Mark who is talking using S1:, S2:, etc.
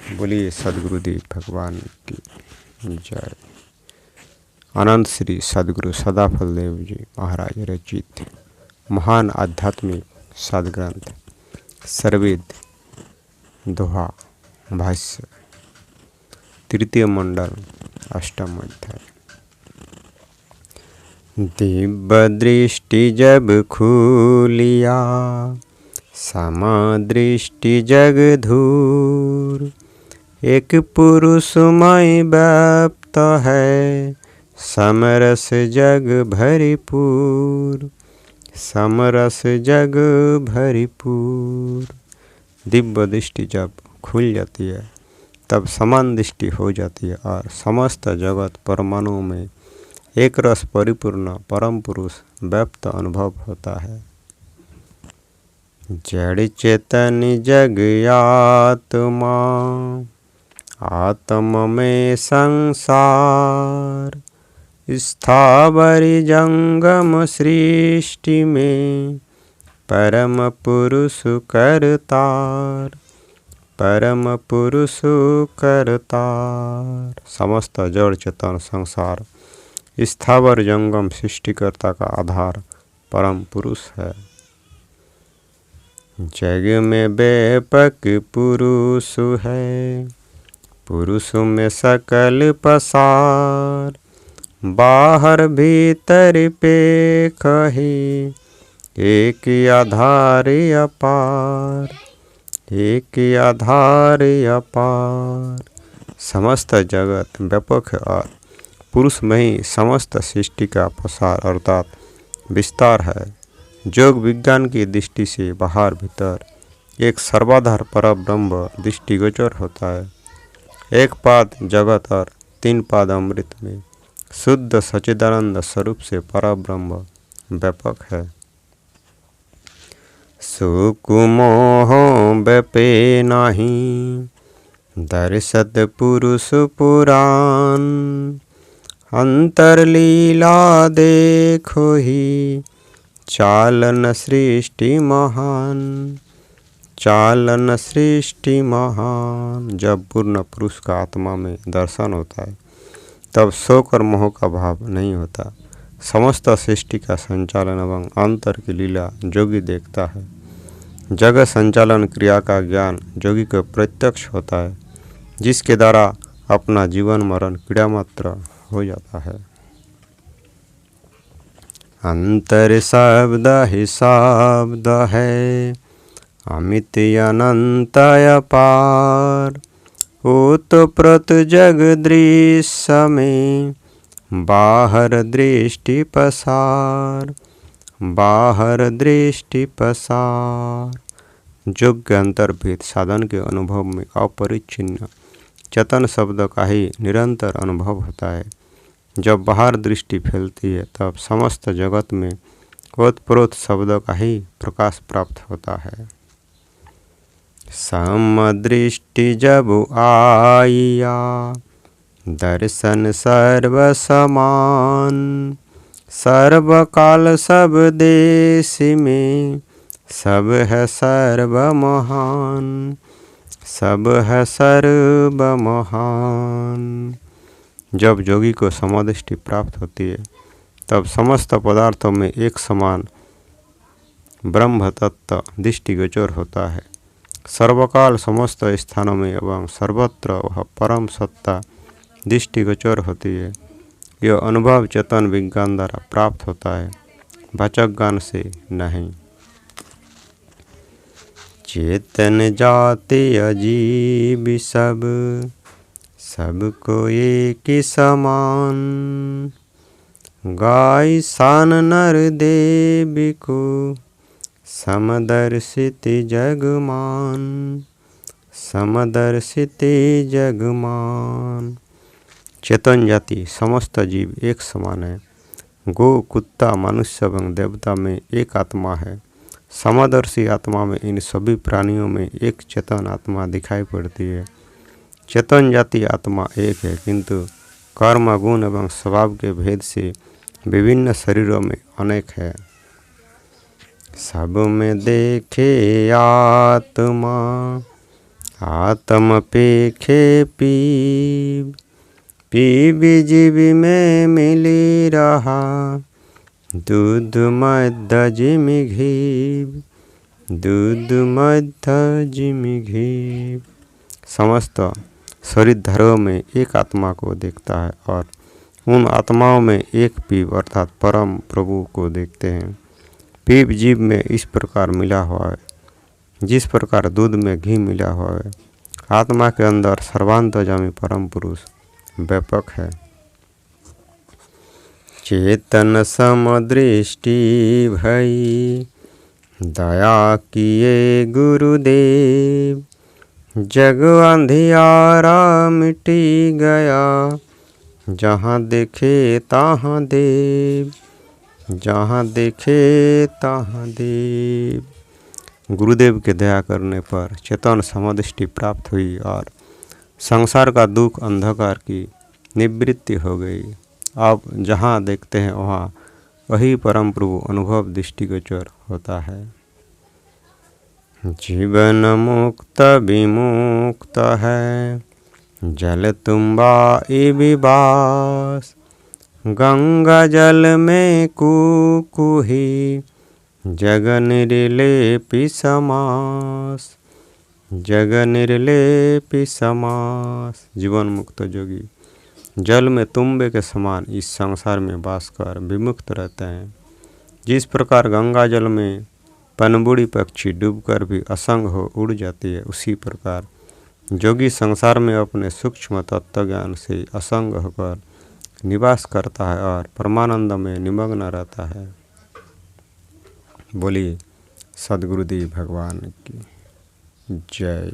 S1: बोलिए सदगुरुदेव भगवान की जय। अनंत श्री सदगुरु सदाफल देव जी महाराज रचित महान आध्यात्मिक सदग्रंथ सर्वेद दोहा भाष्य तृतीय मंडल अष्टम अध्याय। दिव्य दृष्टि जब खुलिया समदृष्टि जग धूर, एक पुरुषमय व्याप्त है समरस जग भरपूर, समरस जग भरपूर। दिव्य दृष्टि जब खुल जाती है तब समान दृष्टि हो जाती है और समस्त जगत परमाणु में एक रस परिपूर्ण परम पुरुष व्याप्त अनुभव होता है। जड़ चेतन जग आत्मा, आत्म में संसार, स्थावर जंगम सृष्टि में परम पुरुष करतार, परम पुरुष करतार। समस्त जड़ चेतन संसार स्थावर जंगम सृष्टिकर्ता का आधार परम पुरुष है। जग में व्यापक पुरुष है, पुरुष में सकल पसार, बाहर भीतर पे कही एक आधार अपार, एक आधार अपार। समस्त जगत व्यापक है और पुरुष में ही समस्त सृष्टि का पसार अर्थात विस्तार है। योग विज्ञान की दृष्टि से बाहर भीतर एक सर्वाधार परब्रह्म दृष्टिगोचर होता है। एक पाद जगत और तीन पाद अमृत में शुद्ध सच्चिदानंद स्वरूप से परब्रह्म व्यापक है। सुख मोह व्यापे नहीं दर्शत पुरुष पुराण, अंतरलीला देखो ही चालन सृष्टि महान, चालन सृष्टि महान। जब पूर्ण पुरुष का आत्मा में दर्शन होता है तब शोक और मोह का भाव नहीं होता। समस्त सृष्टि का संचालन एवं अंतर की लीला जोगी देखता है। जगत संचालन क्रिया का ज्ञान जोगी को प्रत्यक्ष होता है, जिसके द्वारा अपना जीवन मरण क्रिया मात्र हो जाता है। अंतर शब्द ही शब्द है अमित अनंत अपार, ओतप्रोत जग दृश्य में बाहर दृष्टि पसार, बाहर दृष्टि पसार। योग्य अंतर्भेद साधन के अनुभव में अपरिच्छिन्न चेतन शब्द का ही निरंतर अनुभव होता है। जब बाहर दृष्टि फैलती है तब समस्त जगत में ओतप्रोत शब्द का ही प्रकाश प्राप्त होता है। समदृष्टि जब आइया दर्शन सर्व समान, सर्वकाल सब देश में सब है सर्व महान, सब है सर्व महान। जब योगी को समदृष्टि प्राप्त होती है तब समस्त पदार्थों में एक समान ब्रह्म तत्व दृष्टिगोचर होता है। सर्वकाल समस्त स्थानों में एवं सर्वत्र वह परम सत्ता दृष्टिगोचर होती है। यह अनुभव चेतन विज्ञान द्वारा प्राप्त होता है, वाचक ज्ञान से नहीं। चेतन जाति अजीब सब, सबको एक समान, गाय सान नर देव को समदर्शित जगमान, समदर्शित जगमान। चेतन जाति समस्त जीव एक समान है। गो कुत्ता मनुष्य एवं देवता में एक आत्मा है। समदर्शी आत्मा में इन सभी प्राणियों में एक चेतन आत्मा दिखाई पड़ती है। चेतन जाति आत्मा एक है, किंतु कर्म गुण एवं स्वभाव के भेद से विभिन्न शरीरों में अनेक है। सब में देखे आत्मा, आत्म पेखे पीब, पीब जीव में मिली रहा, दूध मध्य जिम घीब, दूध मध्य जिम घीब। समस्त शरीर धर्म में एक आत्मा को देखता है और उन आत्माओं में एक पीब अर्थात परम प्रभु को देखते हैं। पीब जीव में इस प्रकार मिला हुआ है जिस प्रकार दूध में घी मिला हुआ है। आत्मा के अंदर सर्वांतर्यामी परम पुरुष व्यापक है। चेतन समदृष्टि भई, दया किए गुरुदेव, जग अंधियारा मिटी गया, जहाँ देखे तहाँ देव, जहाँ देखे तहाँ देव। गुरुदेव के दया करने पर चेतन समदृष्टि प्राप्त हुई और संसार का दुख अंधकार की निवृत्ति हो गई। अब जहाँ देखते हैं वहाँ वही परम प्रभु अनुभव दृष्टिगोचर होता है। जीवन मुक्त विमुक्त है, जल तुम्बा विबास, गंगा जल में कुकुही, जग निर्लेपि समास, जग निर्लेपि समास। जीवन मुक्त जोगी जल में तुम्बे के समान इस संसार में वास कर विमुक्त रहते हैं। जिस प्रकार गंगा जल में पनबुड़ी पक्षी डूबकर भी असंग हो उड़ जाती है, उसी प्रकार जोगी संसार में अपने सूक्ष्म तत्व ज्ञान से असंग होकर निवास करता है और परमानंद में निमग्न रहता है। बोलिए सद्गुरुदेव भगवान की जय।